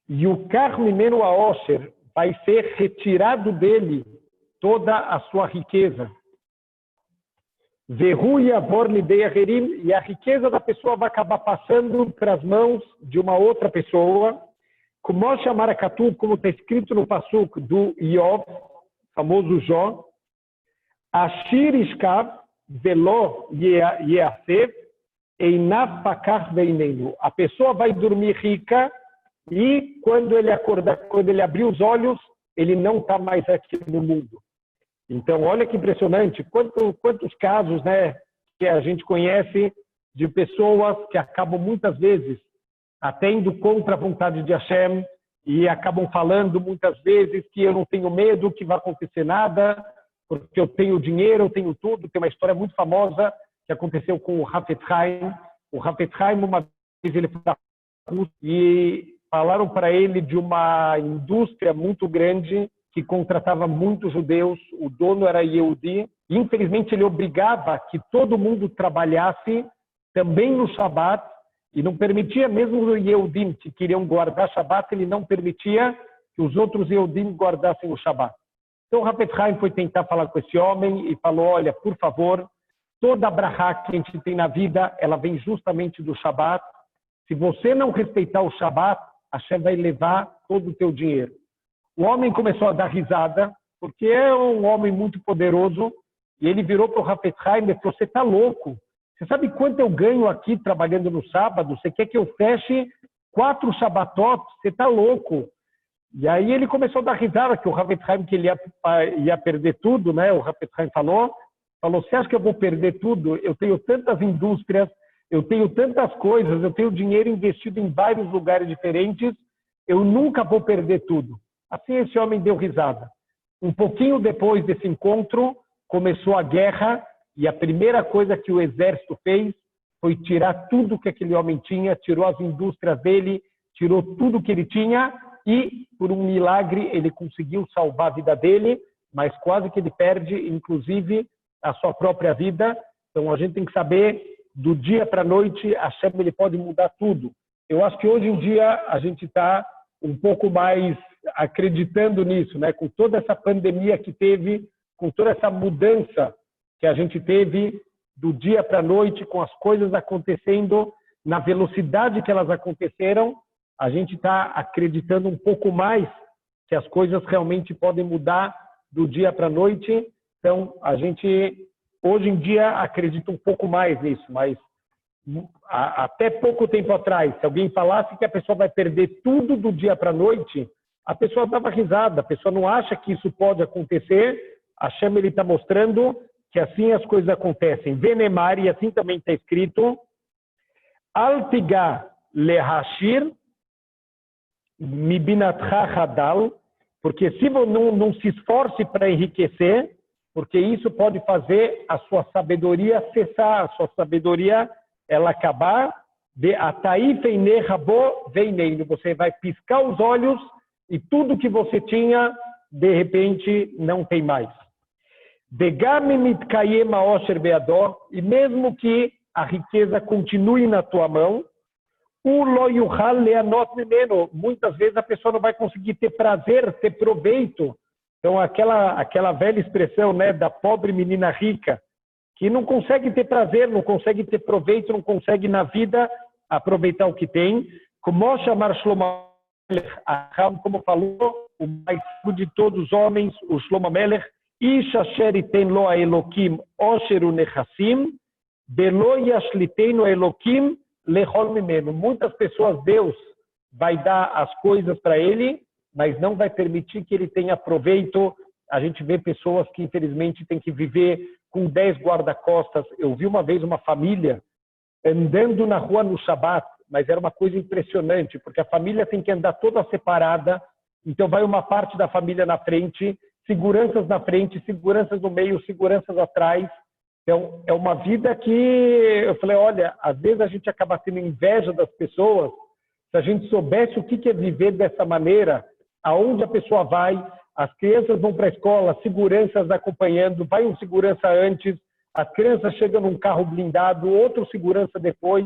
e o Carmimeno Aosher vai ser retirado dele toda a sua riqueza. E a riqueza da pessoa vai acabar passando para as mãos de uma outra pessoa, como está escrito no Pasuk do Iov, famoso Jó, Ashir Ishkav Velo Yeasev Einav Pakach Veinenu. A pessoa vai dormir rica e quando ele acordar, quando ele abrir os olhos, ele não está mais aqui no mundo. Então, olha que impressionante, quantos casos, né, que a gente conhece de pessoas que acabam muitas vezes até indo contra a vontade de Hashem e acabam falando muitas vezes que eu não tenho medo, que vai acontecer nada, porque eu tenho dinheiro, eu tenho tudo. Tem uma história muito famosa que aconteceu com o Hafetz Haim. O Hafetz Haim, uma vez ele foi da Rússia e falaram para ele de uma indústria muito grande que contratava muitos judeus, o dono era Yehudi, e infelizmente ele obrigava que todo mundo trabalhasse também no Shabat, e não permitia, mesmo os Yehudim que queriam guardar Shabat, ele não permitia que os outros Yehudim guardassem o Shabat. Então o Hafetz Haim foi tentar falar com esse homem e falou, olha, por favor, toda a brachá que a gente tem na vida, ela vem justamente do Shabat. Se você não respeitar o Shabat, Hashem vai levar todo o teu dinheiro. O homem começou a dar risada, porque é um homem muito poderoso, e ele virou para o Hafetz Haim e falou, você está louco? Você sabe quanto eu ganho aqui trabalhando no sábado? Você quer que eu feche 4 Shabatot? Você está louco? E aí ele começou a dar risada, que o Hafetz Haim que ele ia perder tudo, né? O Hafetz Haim falou, você acha que eu vou perder tudo? Eu tenho tantas indústrias, eu tenho tantas coisas, eu tenho dinheiro investido em vários lugares diferentes, eu nunca vou perder tudo. Assim esse homem deu risada. Um pouquinho depois desse encontro, começou a guerra e a primeira coisa que o exército fez foi tirar tudo que aquele homem tinha, tirou as indústrias dele, tirou tudo que ele tinha e, por um milagre, ele conseguiu salvar a vida dele, mas quase que ele perde, inclusive, a sua própria vida. Então a gente tem que saber, do dia para a noite, a Hashem ele pode mudar tudo. Eu acho que hoje em dia a gente está um pouco mais acreditando nisso, né? Com toda essa pandemia que teve, com toda essa mudança que a gente teve do dia para a noite, com as coisas acontecendo na velocidade que elas aconteceram, a gente está acreditando um pouco mais que as coisas realmente podem mudar do dia para a noite. Então, a gente, hoje em dia, acredita um pouco mais nisso, mas até pouco tempo atrás, se alguém falasse que a pessoa vai perder tudo do dia para a noite, a pessoa dava risada, a pessoa não acha que isso pode acontecer. A Hashem ele está mostrando que assim as coisas acontecem. Venemar, e assim também está escrito, Altiga lehashir mibinatcha hadal, porque se você não se esforce para enriquecer, porque isso pode fazer a sua sabedoria cessar, a sua sabedoria ela acabar, de ataifeine rabo veineino, você vai piscar os olhos e tudo que você tinha, de repente, não tem mais. E mesmo que a riqueza continue na tua mão, muitas vezes a pessoa não vai conseguir ter prazer, ter proveito. Então, aquela velha expressão, né, da pobre menina rica, que não consegue ter prazer, não consegue ter proveito, não consegue na vida aproveitar o que tem. Como chamar Shlomo Melech, como falou o mais sábio de todos os homens, o Shlomo Melech, Ish asher iten lo haElokim osher u'nechassim, belo yashlitenu haElokim lechol mimenu. Muitas pessoas, Deus vai dar as coisas para ele, mas não vai permitir que ele tenha proveito. A gente vê pessoas que, infelizmente, têm que viver com 10 guarda-costas. Eu vi uma vez uma família andando na rua no Shabat, mas era uma coisa impressionante, porque a família tem que andar toda separada, então vai uma parte da família na frente, seguranças na frente, seguranças no meio, seguranças atrás. Então, é uma vida que eu falei, olha, às vezes a gente acaba tendo inveja das pessoas. Se a gente soubesse o que é viver dessa maneira, aonde a pessoa vai, as crianças vão para a escola, seguranças acompanhando, vai um segurança antes, as crianças chegam num carro blindado, outro segurança depois.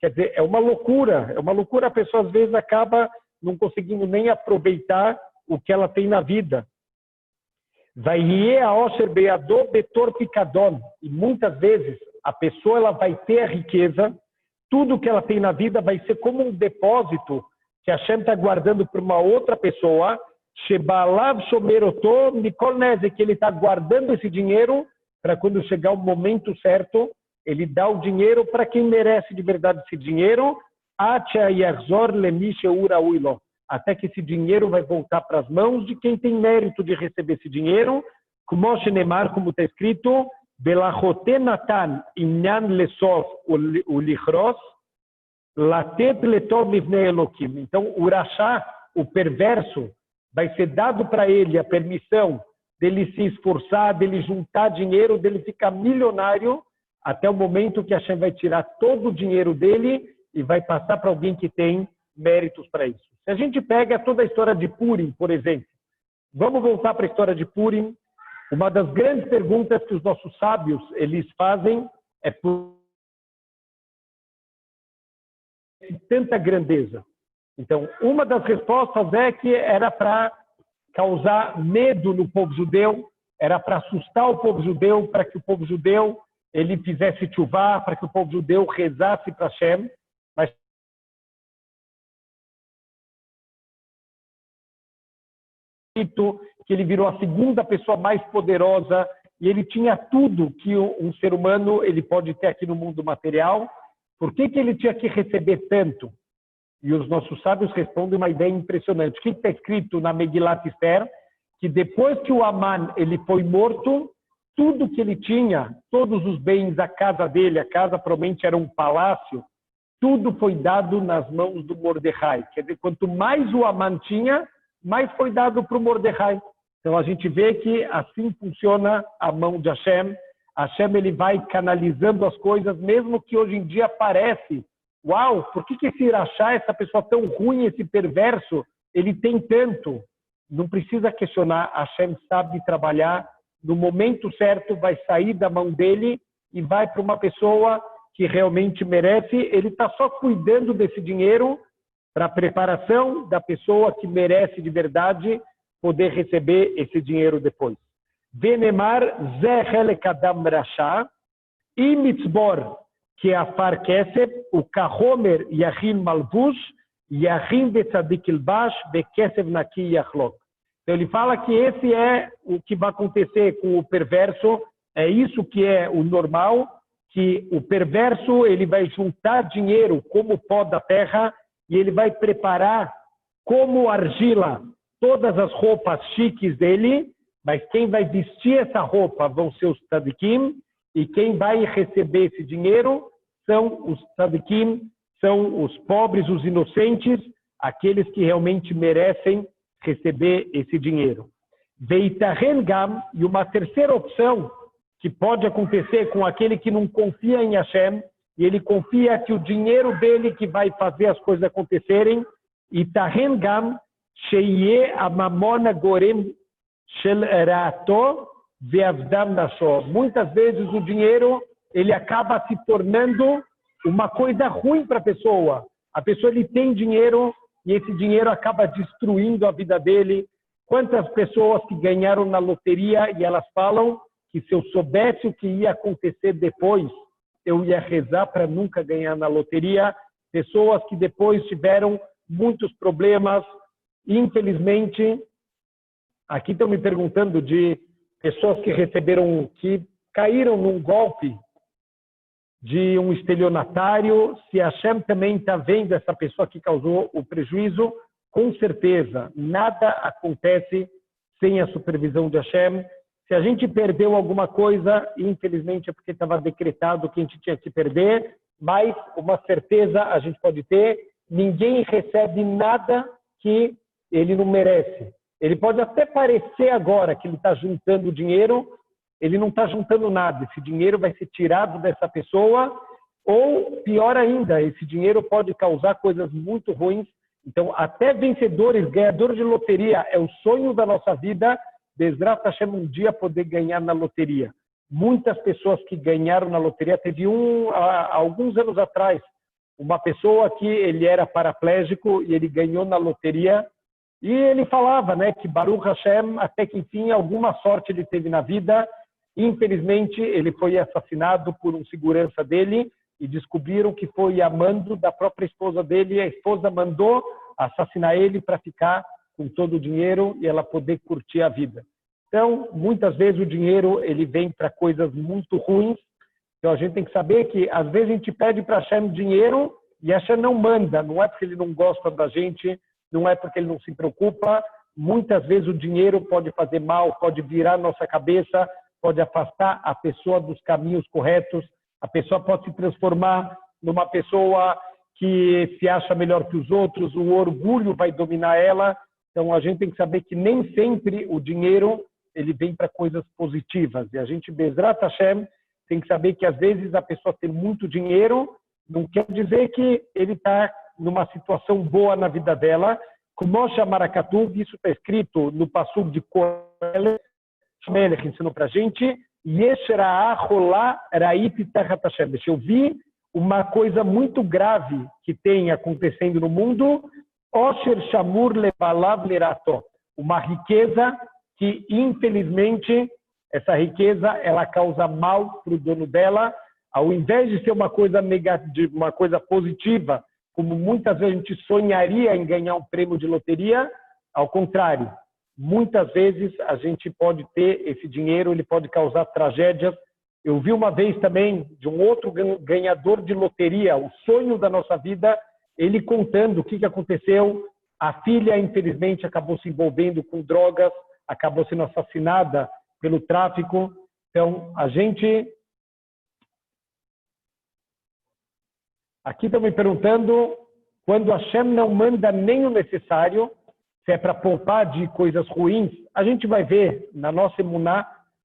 Quer dizer, é uma loucura, a pessoa às vezes acaba não conseguindo nem aproveitar o que ela tem na vida. E muitas vezes a pessoa ela vai ter a riqueza, tudo que ela tem na vida vai ser como um depósito que a Hashem está guardando para uma outra pessoa, que ele está guardando esse dinheiro para quando chegar o momento certo, ele dá o dinheiro para quem merece de verdade esse dinheiro, até que esse dinheiro vai voltar para as mãos de quem tem mérito de receber esse dinheiro, como está escrito, então, o Rashá, o perverso, vai ser dado para ele a permissão dele se esforçar, dele juntar dinheiro, dele ficar milionário, até o momento que a Hashem vai tirar todo o dinheiro dele e vai passar para alguém que tem méritos para isso. Se a gente pega toda a história de Purim, por exemplo, vamos voltar para a história de Purim. Uma das grandes perguntas que os nossos sábios eles fazem é por tanta grandeza. Então, uma das respostas é que era para causar medo no povo judeu, era para assustar o povo judeu, para que o povo judeu ele fizesse tchuvá, para que o povo judeu rezasse para Hashem, mas que ele virou a segunda pessoa mais poderosa e ele tinha tudo que um ser humano ele pode ter aqui no mundo material. Por que ele tinha que receber tanto? E os nossos sábios respondem uma ideia impressionante. O que está escrito na Megilat Esther? Que depois que o Aman ele foi morto, tudo que ele tinha, todos os bens, a casa dele, a casa provavelmente era um palácio, tudo foi dado nas mãos do Mordecai. Quer dizer, quanto mais o Aman tinha, mais foi dado para o Mordecai. Então a gente vê que assim funciona a mão de Hashem. Hashem ele vai canalizando as coisas, mesmo que hoje em dia parece, uau, por que esse Irachá, essa pessoa tão ruim, esse perverso, ele tem tanto? Não precisa questionar, Hashem sabe trabalhar, no momento certo vai sair da mão dele e vai para uma pessoa que realmente merece. Ele está só cuidando desse dinheiro para a preparação da pessoa que merece de verdade poder receber esse dinheiro depois. Venemar ze helek adam rasha e mitzbor que afar kesef o kahomer yachin malvush yachin betzadik ilbash bekesef naki yachlok. Então ele fala que esse é o que vai acontecer com o perverso, é isso que é o normal, que o perverso ele vai juntar dinheiro como pó da terra e ele vai preparar como argila todas as roupas chiques dele, mas quem vai vestir essa roupa vão ser os tzadikim, e quem vai receber esse dinheiro são os tzadikim, são os pobres, os inocentes, aqueles que realmente merecem receber esse dinheiro. Veitaren gam, e uma terceira opção que pode acontecer com aquele que não confia em Hashem, e ele confia que o dinheiro dele que vai fazer as coisas acontecerem, Itaren gam, sheye amamona gorem shel ra'ato ve'avdam nasho. Muitas vezes o dinheiro ele acaba se tornando uma coisa ruim para a pessoa. A pessoa ele tem dinheiro e esse dinheiro acaba destruindo a vida dele. Quantas pessoas que ganharam na loteria e elas falam que se eu soubesse o que ia acontecer depois, eu ia rezar para nunca ganhar na loteria. Pessoas que depois tiveram muitos problemas. Infelizmente, aqui estão me perguntando de pessoas que receberam, que caíram num golpe de um estelionatário. Se a Hashem também está vendo essa pessoa que causou o prejuízo, com certeza, nada acontece sem a supervisão de Hashem. Se a gente perdeu alguma coisa, infelizmente é porque estava decretado que a gente tinha que perder, mas uma certeza a gente pode ter, ninguém recebe nada que ele não merece. Ele pode até parecer agora que ele está juntando dinheiro, ele não está juntando nada. Esse dinheiro vai ser tirado dessa pessoa, ou pior ainda, esse dinheiro pode causar coisas muito ruins. Então, até vencedores, ganhadores de loteria, é o sonho da nossa vida, Bezrat Hashem um dia poder ganhar na loteria. Muitas pessoas que ganharam na loteria, teve há alguns anos atrás, uma pessoa que ele era paraplégico e ele ganhou na loteria. E ele falava, né, que Baruch Hashem, até que enfim, alguma sorte ele teve na vida. Infelizmente, ele foi assassinado por um segurança dele e descobriram que foi amando da própria esposa dele. A esposa mandou assassinar ele para ficar com todo o dinheiro e ela poder curtir a vida. Então, muitas vezes o dinheiro ele vem para coisas muito ruins. Então, a gente tem que saber que, às vezes, a gente pede para Hashem dinheiro e Hashem não manda. Não é porque ele não gosta da gente, não é porque ele não se preocupa. Muitas vezes o dinheiro pode fazer mal, pode virar nossa cabeça, pode afastar a pessoa dos caminhos corretos. A pessoa pode se transformar numa pessoa que se acha melhor que os outros, o orgulho vai dominar ela. Então, a gente tem que saber que nem sempre o dinheiro ele vem para coisas positivas. E a gente, Bezrat Hashem, tem que saber que às vezes a pessoa tem muito dinheiro, não quer dizer que ele está numa situação boa na vida dela. Como chamar a Katuv, isso está escrito no Passuco de Kohelet, Shmelech ensinou para a gente, eu vi uma coisa muito grave que tem acontecendo no mundo, Osher Shamur Lebalav Lerato, uma riqueza que, infelizmente, essa riqueza ela causa mal para o dono dela, ao invés de ser uma coisa negativa, uma coisa positiva, como muitas vezes a gente sonharia em ganhar um prêmio de loteria, ao contrário, muitas vezes a gente pode ter esse dinheiro, ele pode causar tragédias. Eu vi uma vez também de um outro ganhador de loteria, o sonho da nossa vida, ele contando o que aconteceu. A filha, infelizmente, acabou se envolvendo com drogas, acabou sendo assassinada pelo tráfico. Então, a gente... Aqui estão me perguntando, quando Hashem não manda nem o necessário, se é para poupar de coisas ruins, a gente vai ver, na nossa emuná,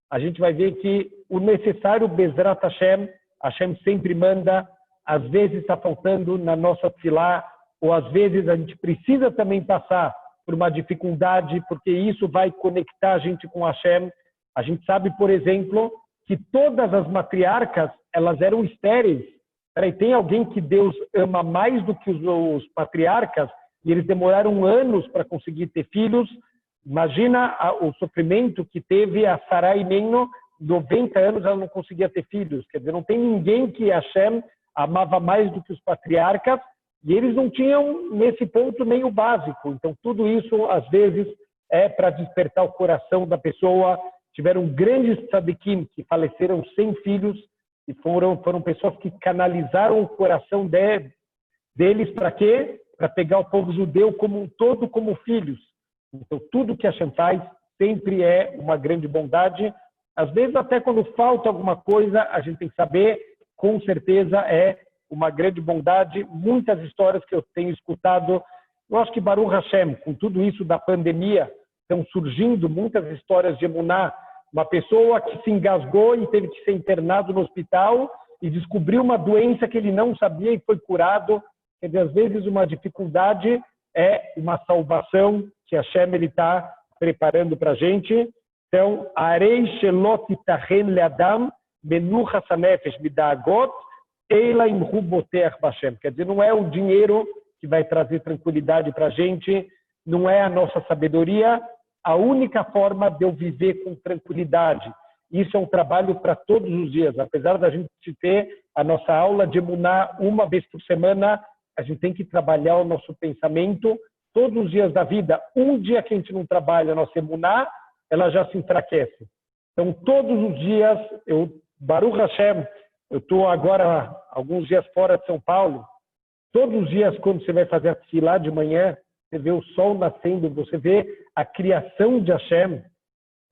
a gente vai ver que o necessário, Bezrat Hashem, Hashem sempre manda, às vezes está faltando na nossa tefilá, ou às vezes a gente precisa também passar por uma dificuldade, porque isso vai conectar a gente com Hashem. A gente sabe, por exemplo, que todas as matriarcas, elas eram estéreis. Peraí, tem alguém que Deus ama mais do que os patriarcas e eles demoraram anos para conseguir ter filhos? Imagina o sofrimento que teve a Sarai Menino, 90 anos ela não conseguia ter filhos. Quer dizer, não tem ninguém que Hashem amava mais do que os patriarcas e eles não tinham nesse ponto nem o básico. Então tudo isso às vezes é para despertar o coração da pessoa. Tiveram grandes tzadikim que faleceram sem filhos e foram pessoas que canalizaram o coração deles para quê? Para pegar o povo judeu como um todo, como filhos. Então, tudo que a Hashem faz sempre é uma grande bondade. Às vezes, até quando falta alguma coisa, a gente tem que saber, com certeza é uma grande bondade. Muitas histórias que eu tenho escutado, eu acho que Baruch Hashem, com tudo isso da pandemia, estão surgindo muitas histórias de emuná. Uma pessoa que se engasgou e teve que ser internado no hospital e descobriu uma doença que ele não sabia e foi curado. Quer dizer, às vezes uma dificuldade é uma salvação que a Hashem está preparando para a gente. Então, Arei Shelot Itachen Leadam Menucha Sanefesh Midagot Eila Imhu Boteach Bashem. Quer dizer, não é o dinheiro que vai trazer tranquilidade para a gente, não é a nossa sabedoria. A única forma de eu viver com tranquilidade. Isso é um trabalho para todos os dias. Apesar da gente ter a nossa aula de emuná uma vez por semana, a gente tem que trabalhar o nosso pensamento todos os dias da vida. Um dia que a gente não trabalha a nossa emuná, ela já se enfraquece. Então, todos os dias, Baruch Hashem, eu estou agora alguns dias fora de São Paulo, todos os dias, quando você vai fazer a tefilá de manhã, você vê o sol nascendo, você vê a criação de Hashem.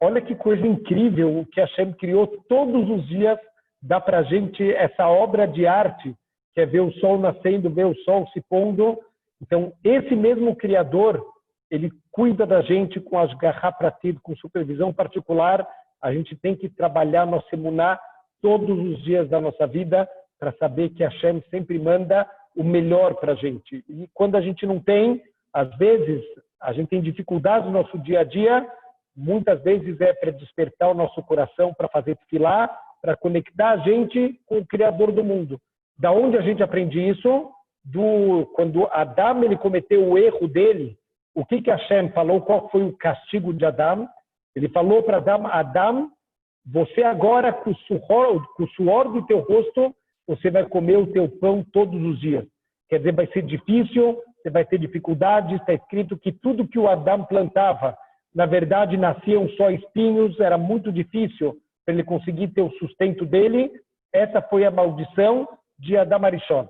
Olha que coisa incrível o que Hashem criou todos os dias. Dá para a gente essa obra de arte, que é ver o sol nascendo, ver o sol se pondo. Então, esse mesmo Criador, ele cuida da gente com as garrapratim, com supervisão particular. A gente tem que trabalhar nossa emuná todos os dias da nossa vida para saber que Hashem sempre manda o melhor para a gente. E quando a gente não tem, às vezes, a gente tem dificuldades no nosso dia a dia, muitas vezes é para despertar o nosso coração, para fazer tefilá, para conectar a gente com o Criador do mundo. Da onde a gente aprende isso? quando Adão ele cometeu o erro dele, o que Hashem falou, qual foi o castigo de Adão? Ele falou para Adão, Adão, você agora, com o suor do teu rosto, você vai comer o teu pão todos os dias. Quer dizer, vai ser difícil, você vai ter dificuldades. Está escrito que tudo que o Adão plantava, na verdade, nasciam só espinhos, era muito difícil para ele conseguir ter o sustento dele. Essa foi a maldição de Adão Arishon.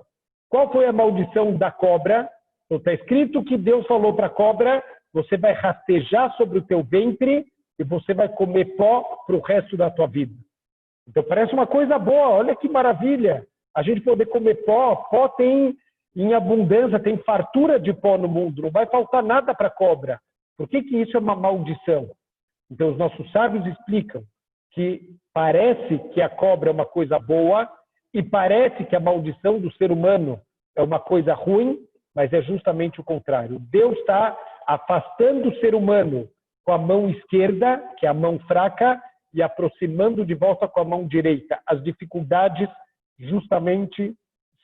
Qual foi a maldição da cobra? Então, está escrito que Deus falou para a cobra, você vai rastejar sobre o teu ventre e você vai comer pó para o resto da tua vida. Então, parece uma coisa boa, olha que maravilha. A gente poder comer pó, pó tem em abundância, tem fartura de pó no mundo, não vai faltar nada para a cobra. Por que isso é uma maldição? Então, os nossos sábios explicam que parece que a cobra é uma coisa boa e parece que a maldição do ser humano é uma coisa ruim, mas é justamente o contrário. Deus está afastando o ser humano com a mão esquerda, que é a mão fraca, e aproximando de volta com a mão direita. As dificuldades justamente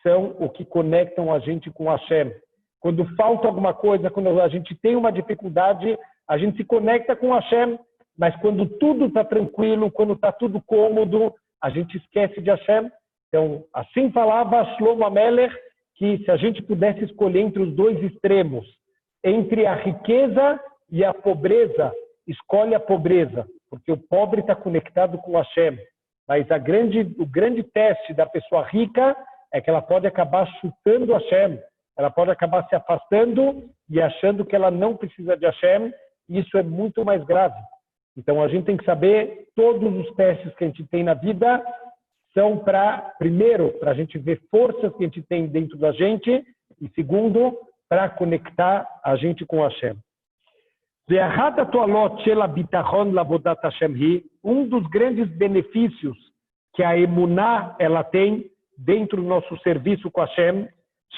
são o que conectam a gente com Hashem. Quando falta alguma coisa, quando a gente tem uma dificuldade, a gente se conecta com Hashem, mas quando tudo está tranquilo, quando está tudo cômodo, a gente esquece de Hashem. Então, assim falava Shlomo Amelech, que se a gente pudesse escolher entre os dois extremos, entre a riqueza e a pobreza, escolhe a pobreza, porque o pobre está conectado com Hashem. Mas o grande teste da pessoa rica é que ela pode acabar chutando Hashem, ela pode acabar se afastando e achando que ela não precisa de Hashem, e isso é muito mais grave. Então a gente tem que saber, todos os testes que a gente tem na vida são primeiro, para a gente ver forças que a gente tem dentro da gente, e segundo, para conectar a gente com Hashem. Um dos grandes benefícios que a emuná ela tem dentro do nosso serviço com Hashem,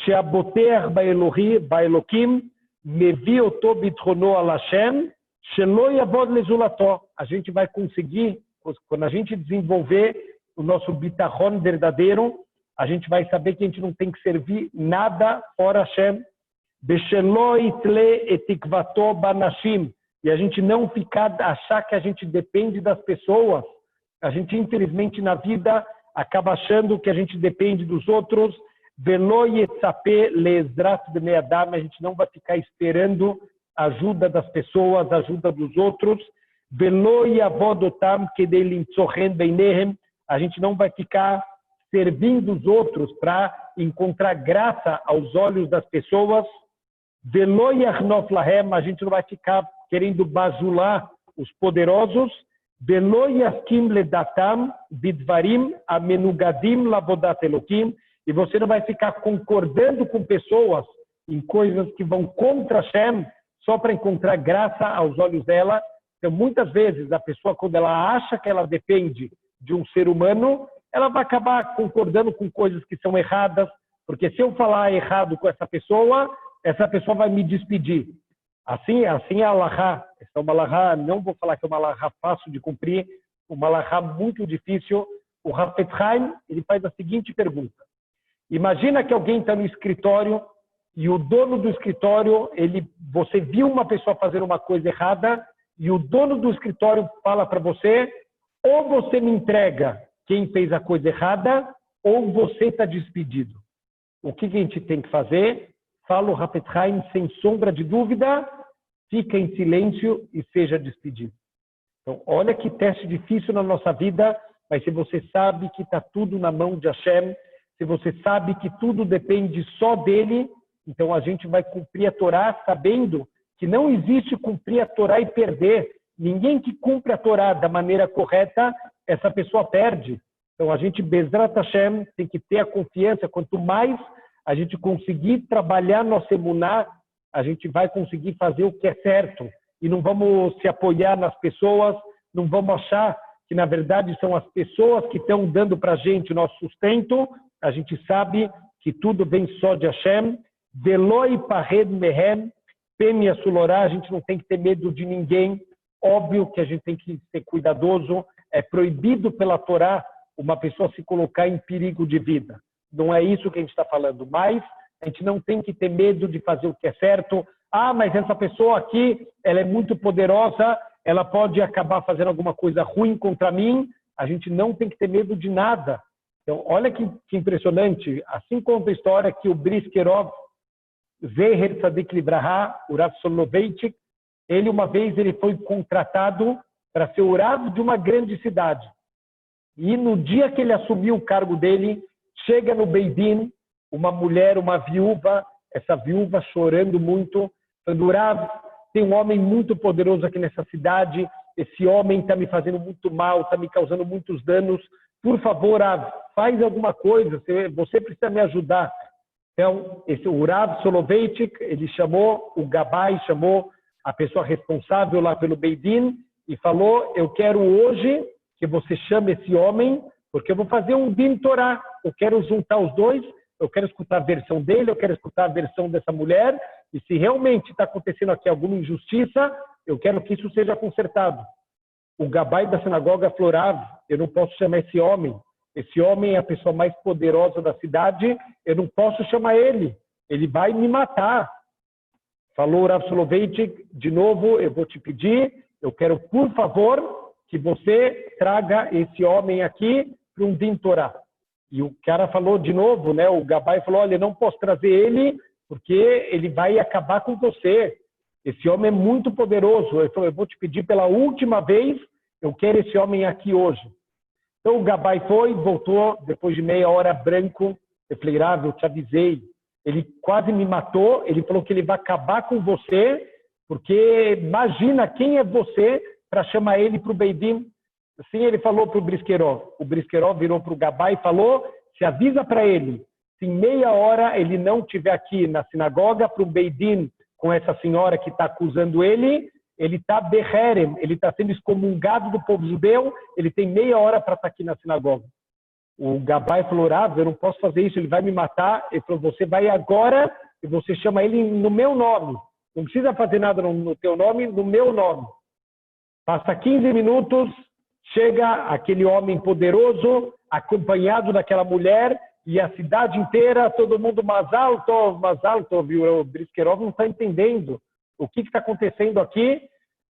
sheaboter baelokim mevi oto bitrono al Hashem shelo yavod lezulato. A gente vai conseguir, quando a gente desenvolver o nosso bitachon verdadeiro, a gente vai saber que a gente não tem que servir nada fora Hashem. Beshelo itle etikvato banashim. E a gente não achar que a gente depende das pessoas. A gente, infelizmente, na vida, acaba achando que a gente depende dos outros. Velo yetzape leezrat bnei adam. A gente não vai ficar esperando a ajuda das pessoas, a ajuda dos outros. Velo yavod otam kedei limtzochen beinehem. A gente não vai ficar servindo os outros para encontrar graça aos olhos das pessoas. Velo yachnof lahem. A gente não vai ficar querendo bajular os poderosos. Velo yaskim ledatam bidvarim amenugadim lavodat elokim. E você não vai ficar concordando com pessoas em coisas que vão contra Hashem só para encontrar graça aos olhos dela. Então, muitas vezes, a pessoa, quando ela acha que ela depende de um ser humano, ela vai acabar concordando com coisas que são erradas, porque se eu falar errado com essa pessoa vai me despedir. Assim é a alahá. Essa é uma alahá, não vou falar que é uma alahá fácil de cumprir, uma alahá muito difícil. O Hafetz Haim, ele faz a seguinte pergunta. Imagina que alguém está no escritório e o dono do escritório, você viu uma pessoa fazer uma coisa errada e o dono do escritório fala para você, ou você me entrega quem fez a coisa errada, ou você está despedido. O que a gente tem que fazer? Fala o Hafetz Haim, sem sombra de dúvida, fica em silêncio e seja despedido. Então, olha que teste difícil na nossa vida, mas se você sabe que está tudo na mão de Hashem, se você sabe que tudo depende só dele, então a gente vai cumprir a Torá sabendo que não existe cumprir a Torá e perder. Ninguém que cumpre a Torá da maneira correta, essa pessoa perde. Então a gente, Bezrat Hashem, tem que ter a confiança. Quanto mais a gente conseguir trabalhar nossa emuná, a gente vai conseguir fazer o que é certo. E não vamos se apoiar nas pessoas, não vamos achar que na verdade são as pessoas que estão dando para a gente o nosso sustento. A gente sabe que tudo vem só de Hashem. Veloi pared mehem, pemia sulorá. A gente não tem que ter medo de ninguém. Óbvio que a gente tem que ser cuidadoso. É proibido pela Torá uma pessoa se colocar em perigo de vida. Não é isso que a gente está falando, mas A gente não tem que ter medo de fazer o que é certo. Ah, mas essa pessoa aqui, ela é muito poderosa, ela pode acabar fazendo alguma coisa ruim contra mim. A gente não tem que ter medo de nada. Então, olha que impressionante. Assim conta a história que o Briskerov, Zeher Tzadik Libraha, o Rav Soloveitchik, ele uma vez ele foi contratado para ser o Rav de uma grande cidade. E no dia que ele assumiu o cargo dele, chega no Beit Din uma mulher, uma viúva, essa viúva chorando muito, falando: Rav, tem um homem muito poderoso aqui nessa cidade, esse homem está me fazendo muito mal, está me causando muitos danos, por favor, Rav, faz alguma coisa, você precisa me ajudar. Então, o Rav Soloveitchik, ele chamou o Gabai, chamou a pessoa responsável lá pelo Beit Din e falou: eu quero hoje que você chame esse homem, porque eu vou fazer um Din Torah, eu quero juntar os dois, eu quero escutar a versão dele, eu quero escutar a versão dessa mulher, e se realmente está acontecendo aqui alguma injustiça, eu quero que isso seja consertado. O Gabai da sinagoga falou: Rav, eu não posso chamar esse homem é a pessoa mais poderosa da cidade, eu não posso chamar ele vai me matar. Falou o Rav Soloveitchik: de novo, eu vou te pedir, eu quero, por favor, que você traga esse homem aqui para um Din Torah. E o cara falou de novo, né? O Gabai falou: olha, eu não posso trazer ele porque ele vai acabar com você. Esse homem é muito poderoso. Ele falou: eu vou te pedir pela última vez, eu quero esse homem aqui hoje. Então o Gabai foi, voltou, depois de meia hora branco. Eu falei: Rav, eu te avisei. Ele quase me matou, ele falou que ele vai acabar com você, porque imagina quem é você para chamar ele para o Beit Din. Assim ele falou para o Briskerov. O Briskerov virou para o Gabai e falou: se avisa para ele, se em meia hora ele não estiver aqui na sinagoga para o Beit Din com essa senhora que está acusando ele está beherem, ele está sendo excomungado do povo judeu, ele tem meia hora para estar aqui na sinagoga. O Gabai falou: Rav, eu não posso fazer isso, ele vai me matar. Ele falou: você vai agora e você chama ele no meu nome. Não precisa fazer nada no teu nome, no meu nome. Passa 15 minutos, chega aquele homem poderoso, acompanhado daquela mulher, e a cidade inteira, todo mundo Mazal Tov, viu? O Briskerov não está entendendo o que está acontecendo aqui.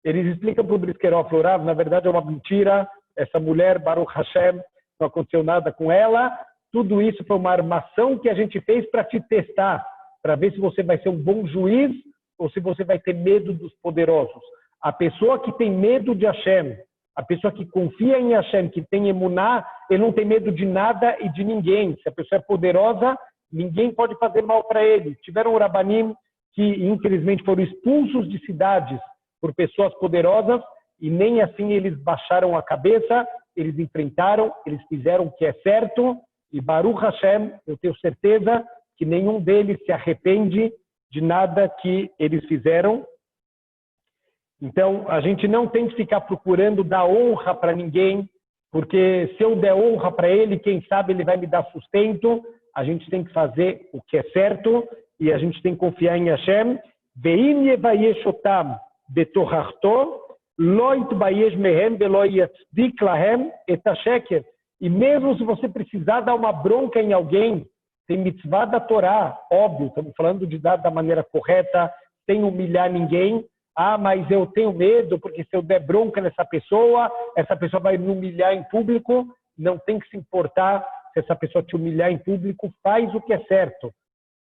Eles explicam para o Briskerov: Rav, na verdade é uma mentira, essa mulher, Baruch Hashem, não aconteceu nada com ela, tudo isso foi uma armação que a gente fez para te testar, para ver se você vai ser um bom juiz ou se você vai ter medo dos poderosos. A pessoa que tem medo de Hashem, a pessoa que confia em Hashem, que tem emuná, ele não tem medo de nada e de ninguém. Se a pessoa é poderosa, ninguém pode fazer mal para ele. Tiveram rabanim que, infelizmente, foram expulsos de cidades por pessoas poderosas e nem assim eles baixaram a cabeça, eles enfrentaram, eles fizeram o que é certo. E Baruch Hashem, eu tenho certeza que nenhum deles se arrepende de nada que eles fizeram. Então, a gente não tem que ficar procurando dar honra para ninguém, porque se eu der honra para ele, quem sabe ele vai me dar sustento. A gente tem que fazer o que é certo e a gente tem que confiar em Hashem. Ve'im yevayeshotam betorachto, lo yitbayesh mehem velo yatzdik lahem et hasheker. E mesmo se você precisar dar uma bronca em alguém, tem mitzvah da Torá, óbvio, estamos falando de dar da maneira correta, sem humilhar ninguém. Ah, mas eu tenho medo, porque se eu der bronca nessa pessoa, essa pessoa vai me humilhar em público. Não tem que se importar se essa pessoa te humilhar em público, faz o que é certo.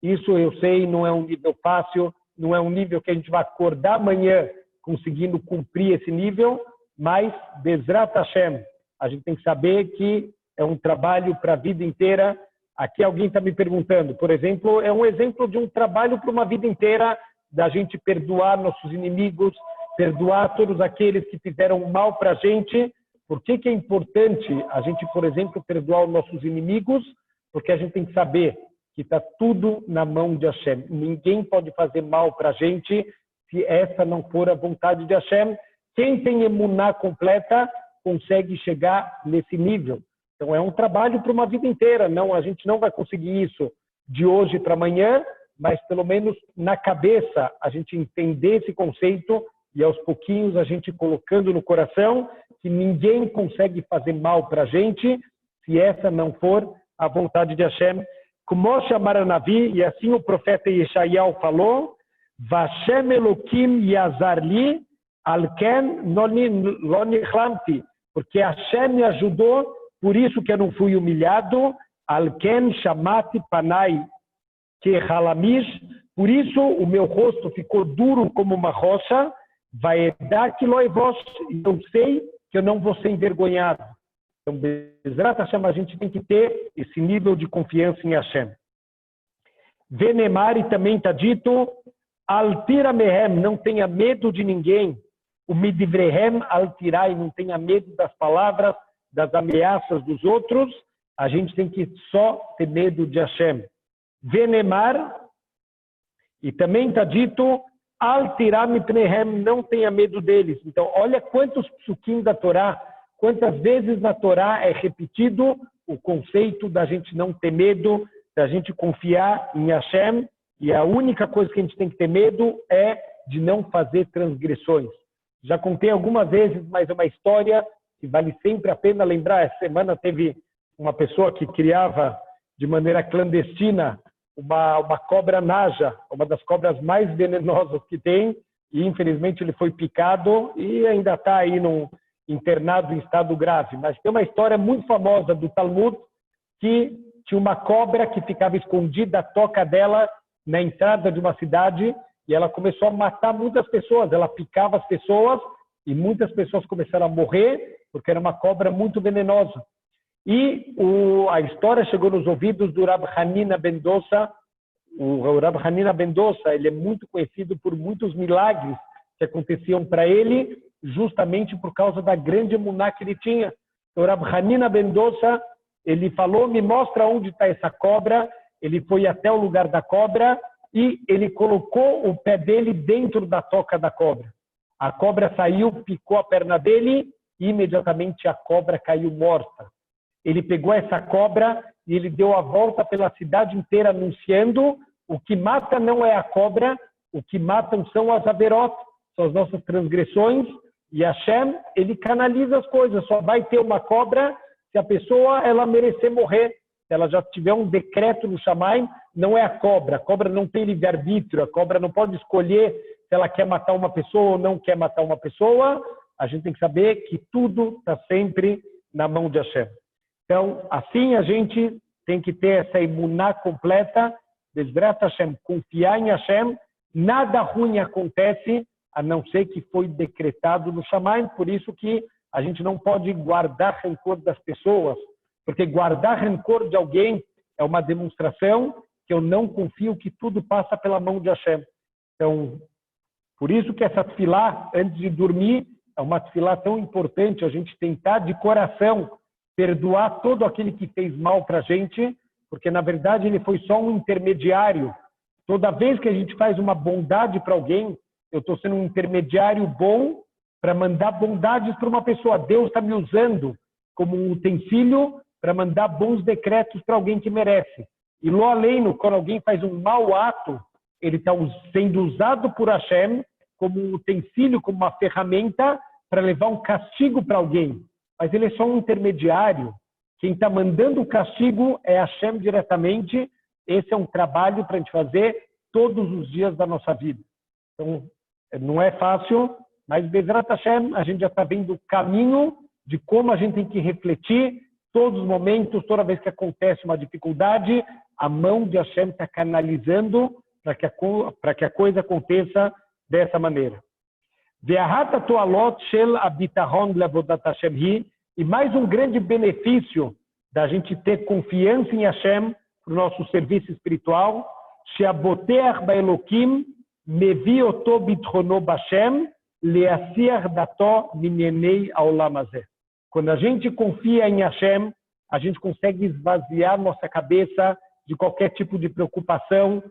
Isso eu sei, não é um nível fácil, não é um nível que a gente vai acordar amanhã conseguindo cumprir esse nível, mas, Bezrat Hashem, a gente tem que saber que é um trabalho para a vida inteira. Aqui alguém está me perguntando, por exemplo, é um exemplo de um trabalho para uma vida inteira, da gente perdoar nossos inimigos, perdoar todos aqueles que fizeram mal para a gente. Por que é importante a gente, por exemplo, perdoar os nossos inimigos? Porque a gente tem que saber que está tudo na mão de Hashem. Ninguém pode fazer mal para a gente se essa não for a vontade de Hashem. Quem tem emuná completa consegue chegar nesse nível. Então é um trabalho para uma vida inteira. Não, a gente não vai conseguir isso de hoje para amanhã, mas pelo menos na cabeça a gente entender esse conceito e aos pouquinhos a gente colocando no coração que ninguém consegue fazer mal para a gente se essa não for a vontade de Hashem. como chamar Navi, e assim o profeta Yeshayahu falou, Vashem Elokim Yazar li, Alken lo nichlamti, porque Hashem me ajudou, por isso que eu não fui humilhado, Alken Shamati Panai que halamish, por isso o meu rosto ficou duro como uma rocha, vai dar que loivos, e eu sei que eu não vou ser envergonhado. Então, Bezrat Hashem, a gente tem que ter esse nível de confiança em Hashem. Venemari também está dito, Altira mehem, não tenha medo de ninguém. O midivrehem altirai, não tenha medo das palavras, das ameaças dos outros. A gente tem que só ter medo de Hashem. Venemar, e também está dito, Altiram pnehem, não tenha medo deles. Então, olha quantos psukim da Torá, quantas vezes na Torá é repetido o conceito da gente não ter medo, da gente confiar em Hashem, e a única coisa que a gente tem que ter medo é de não fazer transgressões. Já contei algumas vezes, mas é uma história que vale sempre a pena lembrar. Essa semana teve uma pessoa que criava de maneira clandestina uma cobra naja, uma das cobras mais venenosas que tem, e infelizmente ele foi picado e ainda está aí internado em estado grave. Mas tem uma história muito famosa do Talmud, que tinha uma cobra que ficava escondida, a toca dela, na entrada de uma cidade, e ela começou a matar muitas pessoas, ela picava as pessoas, e muitas pessoas começaram a morrer, porque era uma cobra muito venenosa. E a história chegou nos ouvidos do Rab Hanina ben Dosa. O Rab Hanina ben Dosa, ele é muito conhecido por muitos milagres que aconteciam para ele, justamente por causa da grande emuná que ele tinha. O Rab Hanina ben Dosa, ele falou, me mostra onde está essa cobra. Ele foi até o lugar da cobra e ele colocou o pé dele dentro da toca da cobra. A cobra saiu, picou a perna dele e imediatamente a cobra caiu morta. Ele pegou essa cobra e ele deu a volta pela cidade inteira anunciando: o que mata não é a cobra, o que matam são as averot, são as nossas transgressões. E Hashem, ele canaliza as coisas. Só vai ter uma cobra se a pessoa ela merecer morrer. Se ela já tiver um decreto no Shamayim, não é a cobra não tem livre-arbítrio, a cobra não pode escolher se ela quer matar uma pessoa ou não quer matar uma pessoa. A gente tem que saber que tudo está sempre na mão de Hashem. Então, assim a gente tem que ter essa imuná completa, Bezrat Hashem, confiar em Hashem, nada ruim acontece, a não ser que foi decretado no Shamayim, por isso que a gente não pode guardar rancor das pessoas, porque guardar rancor de alguém é uma demonstração que eu não confio que tudo passa pela mão de Hashem. Então, por isso que essa tefilá, antes de dormir, é uma tefilá tão importante, a gente tentar de coração perdoar todo aquele que fez mal para a gente, porque na verdade ele foi só um intermediário. Toda vez que a gente faz uma bondade para alguém, eu estou sendo um intermediário bom para mandar bondades para uma pessoa. Deus está me usando como um utensílio para mandar bons decretos para alguém que merece. E lo além, quando alguém faz um mau ato, ele está sendo usado por Hashem como um utensílio, como uma ferramenta para levar um castigo para alguém. Mas ele é só um intermediário. Quem está mandando o castigo é Hashem diretamente. Esse é um trabalho para a gente fazer todos os dias da nossa vida. Então, não é fácil, mas Bezrat Hashem, a gente já está vendo o caminho de como a gente tem que refletir todos os momentos, toda vez que acontece uma dificuldade, a mão de Hashem está canalizando para que a coisa aconteça dessa maneira. E mais um grande benefício da gente ter confiança em Hashem para o nosso serviço espiritual, quando a gente confia em Hashem, a gente consegue esvaziar nossa cabeça de qualquer tipo de preocupação.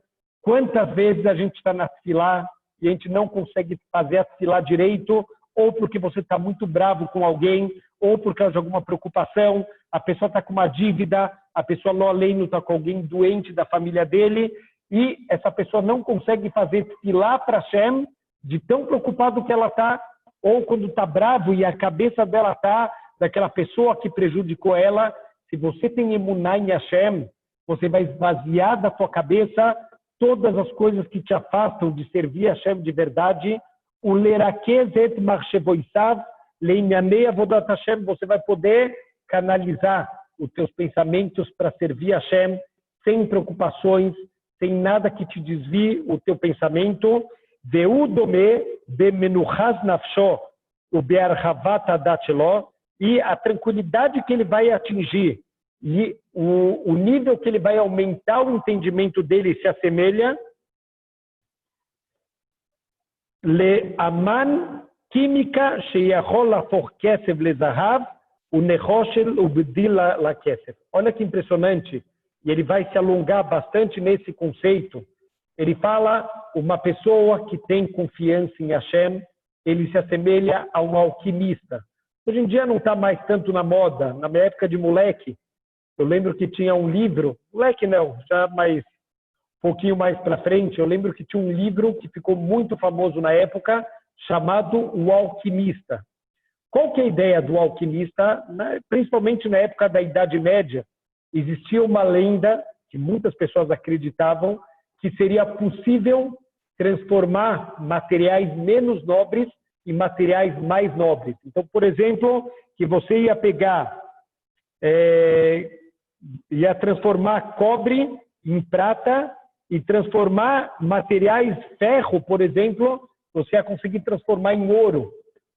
Quantas vezes a gente está na tefilá e a gente não consegue fazer a tefilá direito, ou porque você está muito bravo com alguém, ou por causa de alguma preocupação, a pessoa está com uma dívida, a pessoa não além está com alguém doente da família dele, e essa pessoa não consegue fazer tefilá para Hashem, de tão preocupado que ela está, ou quando está bravo e a cabeça dela está daquela pessoa que prejudicou ela. Se você tem emuná em Hashem, você vai esvaziar da sua cabeça todas as coisas que te afastam de servir a Hashem de verdade. O lerakezet marchevoisav leinyanei avodat Hashem, você vai poder canalizar os teus pensamentos para servir a Hashem sem preocupações, sem nada que te desvie o teu pensamento. Veudome bemenuchas nafsho o bearchavat adat shelo, e a tranquilidade que ele vai atingir e o nível que ele vai aumentar o entendimento dele se assemelha le aman química sheyachol lafor kesef lezahav o nechoshel ubdil la kesef. Olha que impressionante, e ele vai se alongar bastante nesse conceito. Ele fala, uma pessoa que tem confiança em Hashem, ele se assemelha a um alquimista. Hoje em dia não está mais tanto na moda. Na minha época de moleque, eu lembro que tinha um livro, moleque não, já mais um pouquinho mais para frente, eu lembro que tinha um livro que ficou muito famoso na época, chamado O Alquimista. Qual que é a ideia do alquimista? Principalmente na época da Idade Média, existia uma lenda que muitas pessoas acreditavam que seria possível transformar materiais menos nobres em materiais mais nobres. Então, por exemplo, que você ia pegar, ia transformar cobre em prata e transformar materiais ferro, por exemplo, você ia conseguir transformar em ouro.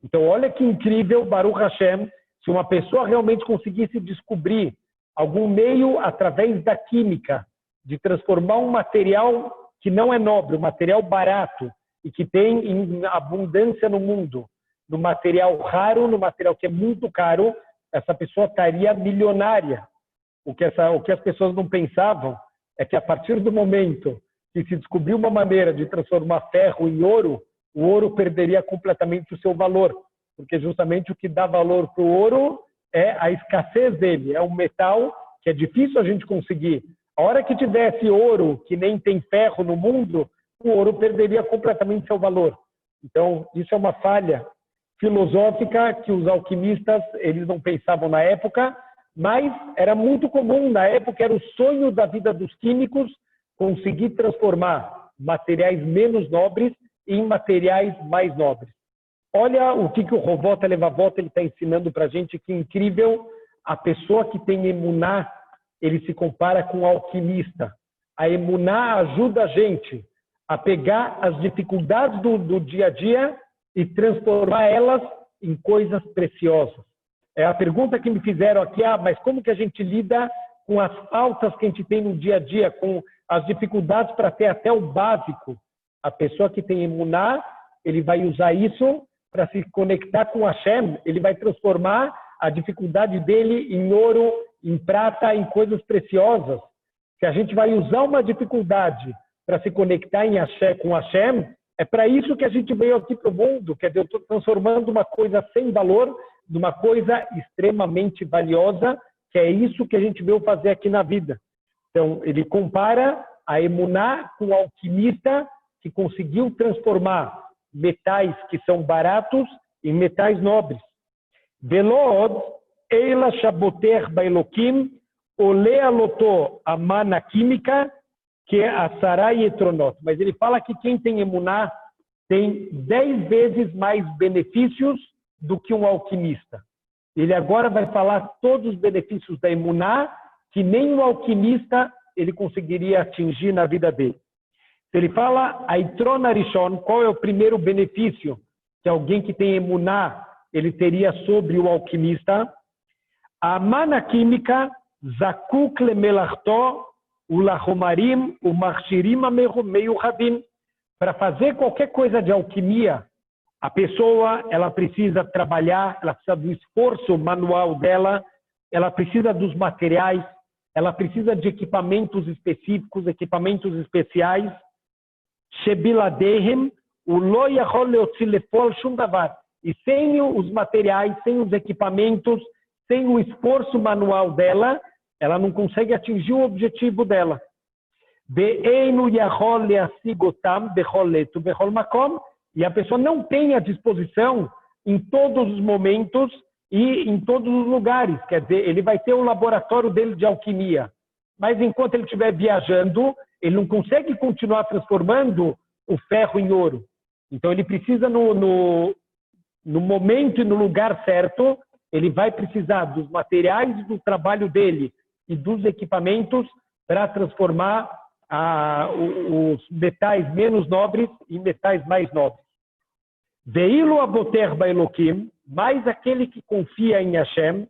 Então, olha que incrível, Baruch Hashem, se uma pessoa realmente conseguisse descobrir algum meio através da química de transformar um material que não é nobre, um material barato e que tem em abundância no mundo, no material raro, no material que é muito caro, essa pessoa estaria milionária. O que as pessoas não pensavam é que a partir do momento que se descobriu uma maneira de transformar ferro em ouro, o ouro perderia completamente o seu valor, porque justamente o que dá valor para o ouro é a escassez dele, é um metal que é difícil a gente conseguir. A hora que tivesse ouro, que nem tem ferro no mundo, o ouro perderia completamente seu valor. Então, isso é uma falha filosófica que os alquimistas eles não pensavam na época, mas era muito comum na época, era o sonho da vida dos químicos conseguir transformar materiais menos nobres em materiais mais nobres. Olha o que o Rovota Levavota está ensinando para a gente, que incrível. A pessoa que tem emuná, ele se compara com um alquimista. A emuná ajuda a gente a pegar as dificuldades do dia a dia e transformar elas em coisas preciosas. É a pergunta que me fizeram aqui, mas como que a gente lida com as faltas que a gente tem no dia a dia, com as dificuldades para ter até o básico? A pessoa que tem emuná, ele vai usar isso para se conectar com Hashem, ele vai transformar a dificuldade dele em ouro, em prata, em coisas preciosas. Se a gente vai usar uma dificuldade para se conectar com Hashem, é para isso que a gente veio aqui para o mundo. Quer dizer, eu estou transformando uma coisa sem valor numa coisa extremamente valiosa, que é isso que a gente veio fazer aqui na vida. Então, ele compara a emuná com o alquimista que conseguiu transformar metais que são baratos em metais nobres. Velod, eila shaboter bailokim, olea loto amana química, que é a sarai etronot. Mas ele fala que quem tem emuná tem 10 vezes mais benefícios do que um alquimista. Ele agora vai falar todos os benefícios da emuná que nem um alquimista ele conseguiria atingir na vida dele. Ele fala, a Itron Arishon, qual é o primeiro benefício que alguém que tem emuná ele teria sobre o alquimista? A mana química, zakuk lemelachto, o lachomarim, o marchirim meio rabim. Para fazer qualquer coisa de alquimia, a pessoa ela precisa trabalhar, ela precisa do esforço manual dela, ela precisa dos materiais, ela precisa de equipamentos específicos, equipamentos especiais. Shebiladehem, o lo yachol leotzi lepol shum davar. E sem os materiais, sem os equipamentos, sem o esforço manual dela, ela não consegue atingir o objetivo dela. Ve'einu yachol leasigotam bechol leto bechol makom. E a pessoa não tem a disposição em todos os momentos e em todos os lugares. Quer dizer, ele vai ter o laboratório dele de alquimia, mas enquanto ele estiver viajando, ele não consegue continuar transformando o ferro em ouro. Então ele precisa, no momento e no lugar certo, ele vai precisar dos materiais do trabalho dele e dos equipamentos para transformar os metais menos nobres em metais mais nobres. Veilo aboter baelokim, mais aquele que confia em Hashem,